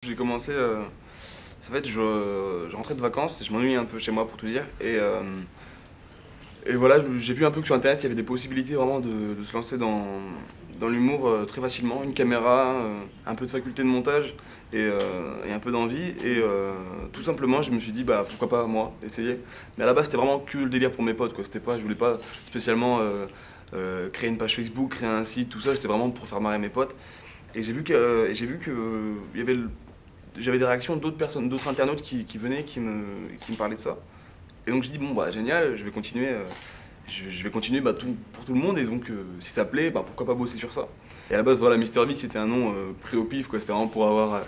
J'ai commencé, en fait, je rentrais de vacances et je m'ennuyais un peu chez moi pour tout dire. Et voilà, j'ai vu un peu que sur internet il y avait des possibilités vraiment de se lancer dans l'humour très facilement. Une caméra, un peu de faculté de montage et un peu d'envie. Tout simplement, je me suis dit, bah pourquoi pas moi, essayer. Mais à la base, c'était vraiment que le délire pour mes potes, quoi. C'était pas, je voulais pas spécialement créer une page Facebook, créer un site, tout ça. C'était vraiment pour faire marrer mes potes. Et j'ai vu que j'avais des réactions d'autres personnes, d'autres internautes qui venaient, qui me parlaient de ça. Et donc j'ai dit bon bah génial, je vais continuer, je vais continuer bah, pour tout le monde et donc si ça plaît, bah, pourquoi pas bosser sur ça. Et à la base voilà Mister V c'était un nom pris au pif quoi, c'était vraiment pour avoir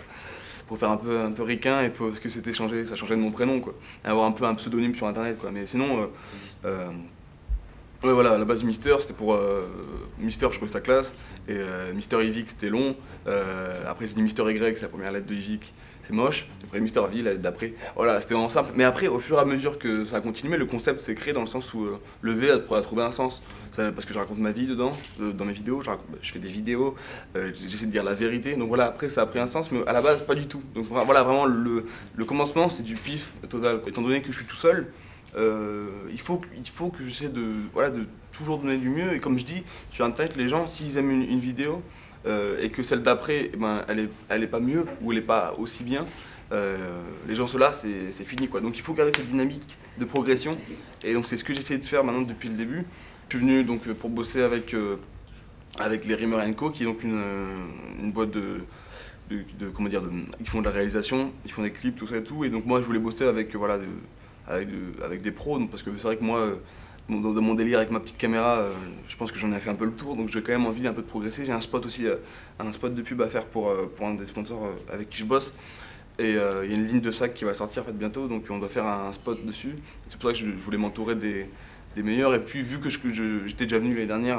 pour faire un peu ricain et parce que c'était changé, ça changeait de mon prénom quoi. Et avoir un peu un pseudonyme sur internet quoi. Mais sinon ouais voilà, à la base Mister c'était pour Mister je trouvais ça classe et Mister Yvick c'était long. Après j'ai dit Mister Y, c'est la première lettre de Yvick, c'est moche. Après Mister V, la lettre d'après. Voilà, c'était vraiment simple. Mais après au fur et à mesure que ça a continué, le concept s'est créé dans le sens où le V a trouvé un sens. Parce que je raconte ma vie dedans, dans mes vidéos, je fais des vidéos, j'essaie de dire la vérité. Donc voilà, après ça a pris un sens, mais à la base pas du tout. Donc voilà, vraiment le commencement c'est du pif total. Étant donné que je suis tout seul, il faut que j'essaie voilà, de toujours donner du mieux. Et comme je dis, sur Internet, les gens, s'ils aiment une vidéo et que celle d'après, eh ben, elle est pas mieux ou elle est pas aussi bien, les gens, ceux-là, c'est fini, quoi. Donc il faut garder cette dynamique de progression. Et donc c'est ce que j'essaie de faire maintenant depuis le début. Je suis venu donc, pour bosser avec les Rimmer Co, qui est donc une boîte comment dire, ils font de la réalisation, ils font des clips, tout ça et tout. Et donc moi, je voulais bosser avec, voilà, avec des pros, donc, parce que c'est vrai que moi, dans mon délire avec ma petite caméra, je pense que j'en ai fait un peu le tour, donc j'ai quand même envie un peu de progresser. J'ai un spot aussi, un spot de pub à faire pour un des sponsors avec qui je bosse. Et il y a une ligne de sac qui va sortir en fait, bientôt, donc on doit faire un spot dessus. C'est pour ça que je voulais m'entourer des meilleurs. Et puis vu que j'étais déjà venu l'année dernière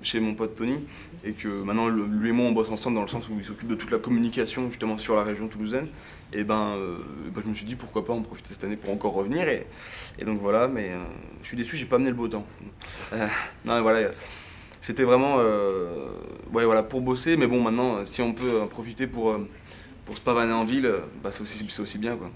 chez mon pote Tony, et que maintenant lui et moi on bosse ensemble dans le sens où il s'occupe de toute la communication justement sur la région toulousaine, et je me suis dit pourquoi pas en profiter cette année pour encore revenir. Et donc voilà, mais je suis déçu, j'ai pas amené le beau temps. Non, voilà, c'était vraiment ouais, voilà, pour bosser, mais bon maintenant si on peut en profiter pour se pavaner en ville, bah, c'est aussi bien quoi.